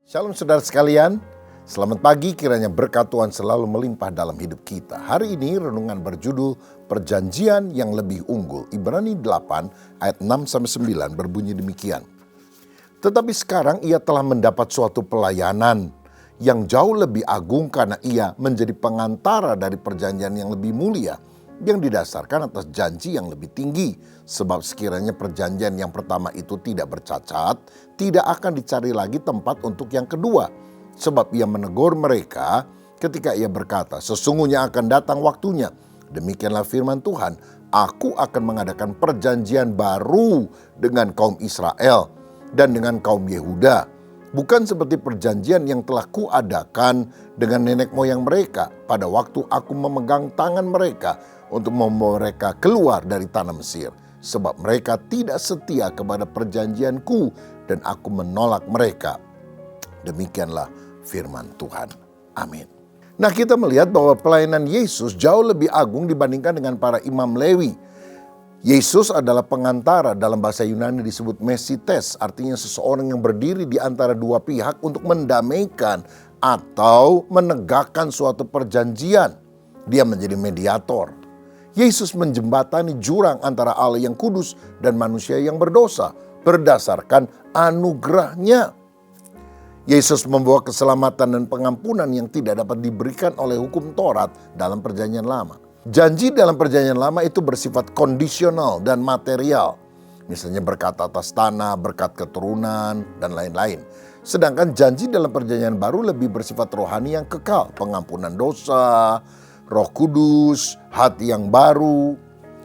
Shalom saudara sekalian, selamat pagi, kiranya berkat Tuhan selalu melimpah dalam hidup kita. Hari ini renungan berjudul Perjanjian yang lebih unggul. Ibrani 8 ayat 6-9 berbunyi demikian. Tetapi sekarang ia telah mendapat suatu pelayanan yang jauh lebih agung karena ia menjadi pengantara dari perjanjian yang lebih mulia, yang didasarkan atas janji yang lebih tinggi. Sebab sekiranya perjanjian yang pertama itu tidak bercacat, tidak akan dicari lagi tempat untuk yang kedua. Sebab ia menegur mereka ketika ia berkata, sesungguhnya akan datang waktunya. Demikianlah firman Tuhan, aku akan mengadakan perjanjian baru dengan kaum Israel dan dengan kaum Yehuda. Bukan seperti perjanjian yang telah kuadakan dengan nenek moyang mereka pada waktu aku memegang tangan mereka untuk membawa mereka keluar dari tanah Mesir. Sebab mereka tidak setia kepada perjanjianku dan aku menolak mereka. Demikianlah firman Tuhan. Amin. Nah, kita melihat bahwa pelayanan Yesus jauh lebih agung dibandingkan dengan para imam Lewi. Yesus adalah pengantara, dalam bahasa Yunani disebut mesites, artinya seseorang yang berdiri di antara dua pihak untuk mendamaikan atau menegakkan suatu perjanjian. Dia menjadi mediator. Yesus menjembatani jurang antara Allah yang kudus dan manusia yang berdosa berdasarkan anugerahnya. Yesus membawa keselamatan dan pengampunan yang tidak dapat diberikan oleh hukum Taurat dalam perjanjian lama. Janji dalam perjanjian lama itu bersifat kondisional dan material. Misalnya berkat atas tanah, berkat keturunan, dan lain-lain. Sedangkan janji dalam perjanjian baru lebih bersifat rohani yang kekal. Pengampunan dosa, Roh Kudus, hati yang baru.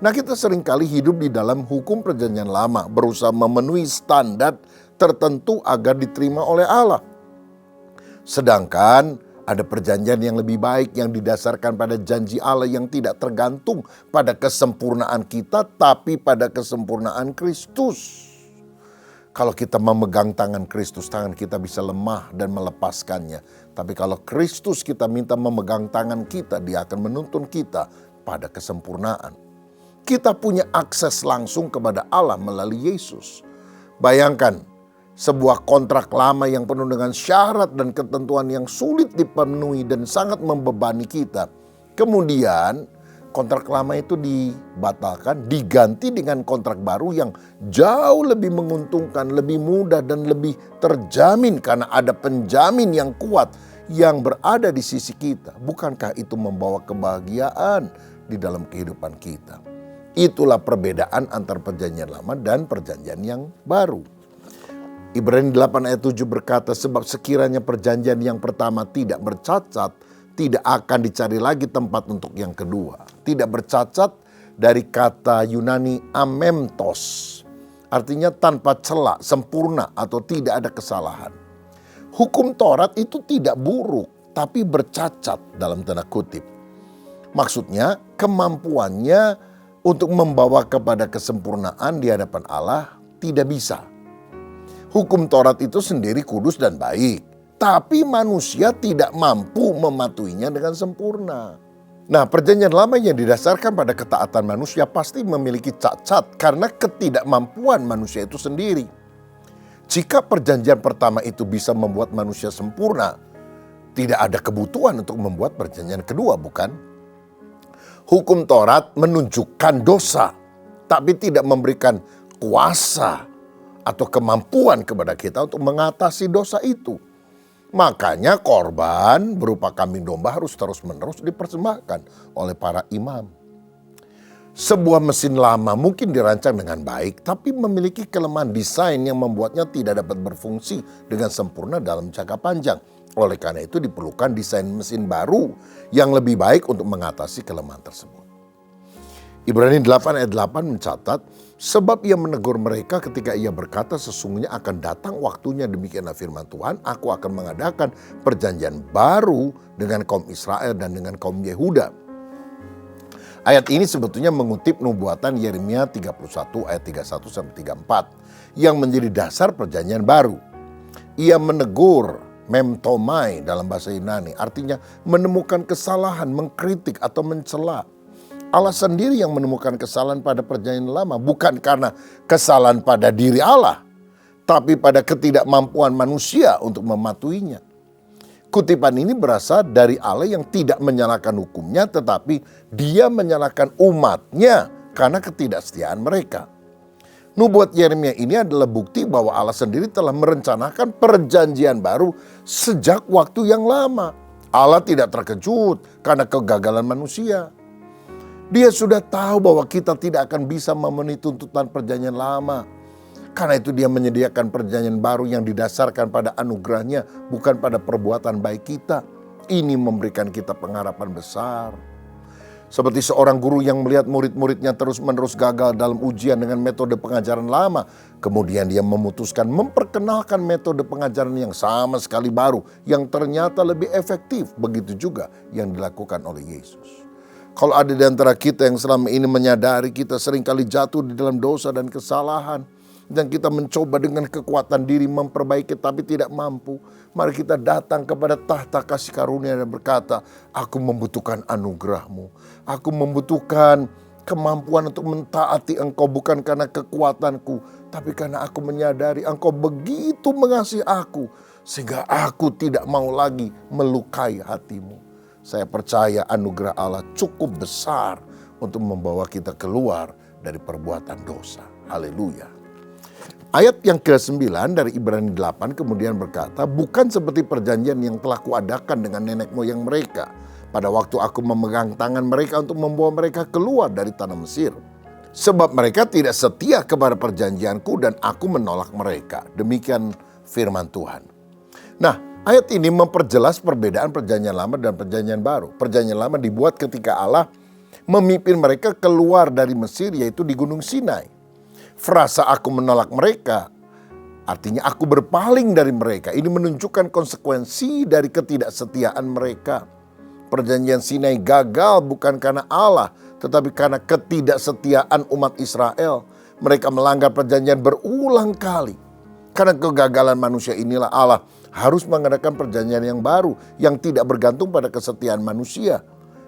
Nah, kita seringkali hidup di dalam hukum perjanjian lama, berusaha memenuhi standar tertentu agar diterima oleh Allah. Sedangkan ada perjanjian yang lebih baik yang didasarkan pada janji Allah yang tidak tergantung pada kesempurnaan kita, tapi pada kesempurnaan Kristus. Kalau kita memegang tangan Kristus, tangan kita bisa lemah dan melepaskannya. Tapi kalau Kristus kita minta memegang tangan kita, Dia akan menuntun kita pada kesempurnaan. Kita punya akses langsung kepada Allah melalui Yesus. Bayangkan, sebuah kontrak lama yang penuh dengan syarat dan ketentuan yang sulit dipenuhi dan sangat membebani kita. Kemudian kontrak lama itu dibatalkan, diganti dengan kontrak baru yang jauh lebih menguntungkan, lebih mudah dan lebih terjamin karena ada penjamin yang kuat yang berada di sisi kita. Bukankah itu membawa kebahagiaan di dalam kehidupan kita? Itulah perbedaan antara perjanjian lama dan perjanjian yang baru. Ibrani 8 ayat 7 berkata, sebab sekiranya perjanjian yang pertama tidak bercacat, tidak akan dicari lagi tempat untuk yang kedua. Tidak bercacat dari kata Yunani amemtos. Artinya tanpa celah, sempurna atau tidak ada kesalahan. Hukum Taurat itu tidak buruk, tapi bercacat dalam tanda kutip. Maksudnya kemampuannya untuk membawa kepada kesempurnaan di hadapan Allah tidak bisa. Hukum Taurat itu sendiri kudus dan baik. Tapi manusia tidak mampu mematuhinya dengan sempurna. Nah, perjanjian lama yang didasarkan pada ketaatan manusia pasti memiliki cacat karena ketidakmampuan manusia itu sendiri. Jika perjanjian pertama itu bisa membuat manusia sempurna, tidak ada kebutuhan untuk membuat perjanjian kedua, bukan? Hukum Taurat menunjukkan dosa, tapi tidak memberikan kuasa atau kemampuan kepada kita untuk mengatasi dosa itu. Makanya korban berupa kambing domba harus terus-menerus dipersembahkan oleh para imam. Sebuah mesin lama mungkin dirancang dengan baik, tapi memiliki kelemahan desain yang membuatnya tidak dapat berfungsi dengan sempurna dalam jangka panjang. Oleh karena itu diperlukan desain mesin baru yang lebih baik untuk mengatasi kelemahan tersebut. Ibrani 8 ayat 8 mencatat, sebab ia menegur mereka ketika ia berkata, sesungguhnya akan datang waktunya, demikianlah firman Tuhan, aku akan mengadakan perjanjian baru dengan kaum Israel dan dengan kaum Yehuda. Ayat ini sebetulnya mengutip nubuatan Yeremia 31 ayat 31-34 yang menjadi dasar perjanjian baru. Ia menegur, memtomai dalam bahasa Yunani, artinya menemukan kesalahan, mengkritik atau mencela. Allah sendiri yang menemukan kesalahan pada perjanjian lama, bukan karena kesalahan pada diri Allah, tapi pada ketidakmampuan manusia untuk mematuhinya. Kutipan ini berasal dari Allah yang tidak menyalahkan hukumnya, tetapi Dia menyalahkan umatnya karena ketidaksetiaan mereka. Nubuat Yeremia ini adalah bukti bahwa Allah sendiri telah merencanakan perjanjian baru sejak waktu yang lama. Allah tidak terkejut karena kegagalan manusia. Dia sudah tahu bahwa kita tidak akan bisa memenuhi tuntutan perjanjian lama. Karena itu Dia menyediakan perjanjian baru yang didasarkan pada anugerahnya, bukan pada perbuatan baik kita. Ini memberikan kita pengharapan besar. Seperti seorang guru yang melihat murid-muridnya terus-menerus gagal dalam ujian dengan metode pengajaran lama. Kemudian dia memutuskan memperkenalkan metode pengajaran yang sama sekali baru, yang ternyata lebih efektif. Begitu juga yang dilakukan oleh Yesus. Kalau ada di antara kita yang selama ini menyadari kita seringkali jatuh di dalam dosa dan kesalahan, dan kita mencoba dengan kekuatan diri memperbaiki tapi tidak mampu, mari kita datang kepada tahta kasih karunia dan berkata, aku membutuhkan anugerah-Mu. Aku membutuhkan kemampuan untuk mentaati Engkau bukan karena kekuatanku, tapi karena aku menyadari Engkau begitu mengasihi aku, sehingga aku tidak mau lagi melukai hati-Mu. Saya percaya anugerah Allah cukup besar untuk membawa kita keluar dari perbuatan dosa. Haleluya. Ayat yang ke-9 dari Ibrani 8 kemudian berkata, bukan seperti perjanjian yang telah kuadakan dengan nenek moyang mereka pada waktu aku memegang tangan mereka untuk membawa mereka keluar dari tanah Mesir. Sebab mereka tidak setia kepada perjanjianku dan aku menolak mereka. Demikian firman Tuhan. Nah, ayat ini memperjelas perbedaan perjanjian lama dan perjanjian baru. Perjanjian lama dibuat ketika Allah memimpin mereka keluar dari Mesir, yaitu di Gunung Sinai. Frasa aku menolak mereka artinya aku berpaling dari mereka. Ini menunjukkan konsekuensi dari ketidaksetiaan mereka. Perjanjian Sinai gagal bukan karena Allah, tetapi karena ketidaksetiaan umat Israel. Mereka melanggar perjanjian berulang kali. Karena kegagalan manusia inilah Allah harus mengadakan perjanjian yang baru yang tidak bergantung pada kesetiaan manusia.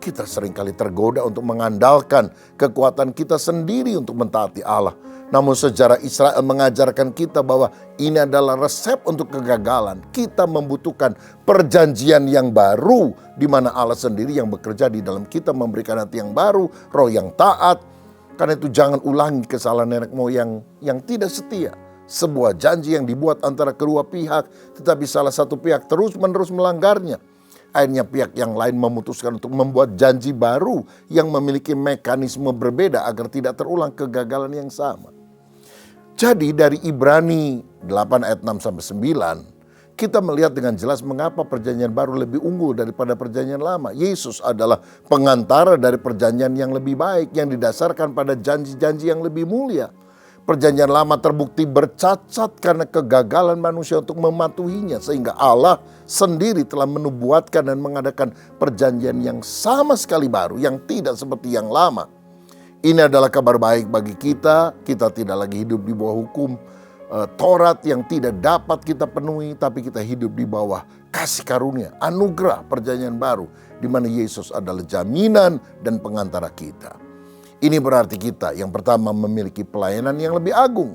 Kita seringkali tergoda untuk mengandalkan kekuatan kita sendiri untuk mentaati Allah. Namun sejarah Israel mengajarkan kita bahwa ini adalah resep untuk kegagalan. Kita membutuhkan perjanjian yang baru, di mana Allah sendiri yang bekerja di dalam kita memberikan hati yang baru, roh yang taat. Karena itu jangan ulangi kesalahan nenek moyang yang tidak setia. Sebuah janji yang dibuat antara kedua pihak, tetapi salah satu pihak terus-menerus melanggarnya. Akhirnya pihak yang lain memutuskan untuk membuat janji baru yang memiliki mekanisme berbeda agar tidak terulang kegagalan yang sama. Jadi dari Ibrani 8 ayat 6-9, kita melihat dengan jelas mengapa perjanjian baru lebih unggul daripada perjanjian lama. Yesus adalah pengantara dari perjanjian yang lebih baik yang didasarkan pada janji-janji yang lebih mulia. Perjanjian lama terbukti bercacat karena kegagalan manusia untuk mematuhinya, sehingga Allah sendiri telah menubuatkan dan mengadakan perjanjian yang sama sekali baru, yang tidak seperti yang lama. Ini adalah kabar baik bagi kita. Kita tidak lagi hidup di bawah hukum Taurat yang tidak dapat kita penuhi, tapi kita hidup di bawah kasih karunia, anugerah perjanjian baru, di mana Yesus adalah jaminan dan pengantara kita. Ini berarti kita yang pertama memiliki pelayanan yang lebih agung.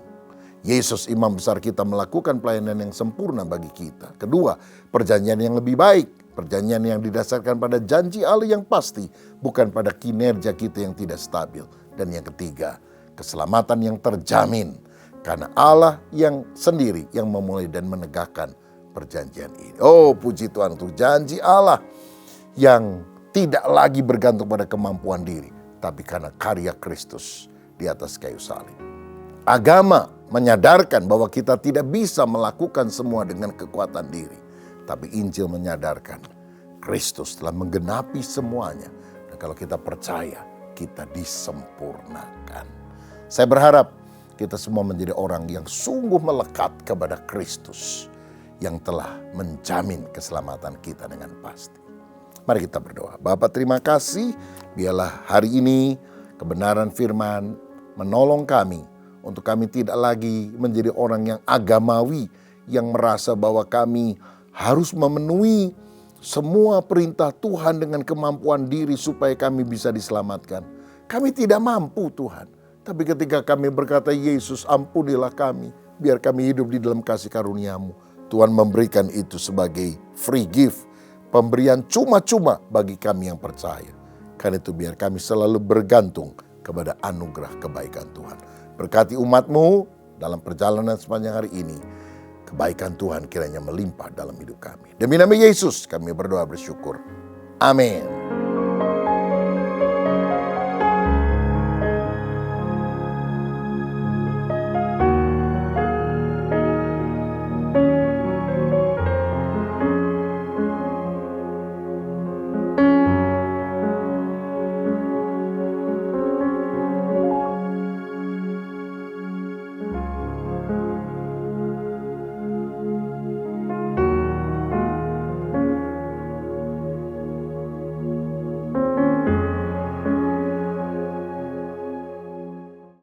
Yesus imam besar kita melakukan pelayanan yang sempurna bagi kita. Kedua, perjanjian yang lebih baik. Perjanjian yang didasarkan pada janji Allah yang pasti, bukan pada kinerja kita yang tidak stabil. Dan yang ketiga, keselamatan yang terjamin. Karena Allah yang sendiri yang memulai dan menegakkan perjanjian ini. Oh, puji Tuhan untuk janji Allah yang tidak lagi bergantung pada kemampuan diri, tapi karena karya Kristus di atas kayu salib. Agama menyadarkan bahwa kita tidak bisa melakukan semua dengan kekuatan diri. Tapi Injil menyadarkan Kristus telah menggenapi semuanya. Dan kalau kita percaya, kita disempurnakan. Saya berharap kita semua menjadi orang yang sungguh melekat kepada Kristus, yang telah menjamin keselamatan kita dengan pasti. Mari kita berdoa. Bapa, terima kasih. Biarlah hari ini kebenaran firman menolong kami untuk kami tidak lagi menjadi orang yang agamawi, yang merasa bahwa kami harus memenuhi semua perintah Tuhan dengan kemampuan diri supaya kami bisa diselamatkan. Kami tidak mampu, Tuhan. Tapi ketika kami berkata, Yesus ampunilah kami, biar kami hidup di dalam kasih karunia-Mu. Tuhan memberikan itu sebagai free gift, pemberian cuma-cuma bagi kami yang percaya. Karena itu biar kami selalu bergantung kepada anugerah kebaikan Tuhan. Berkati umat-Mu dalam perjalanan sepanjang hari ini. Kebaikan Tuhan kiranya melimpah dalam hidup kami. Demi nama Yesus kami berdoa bersyukur. Amin.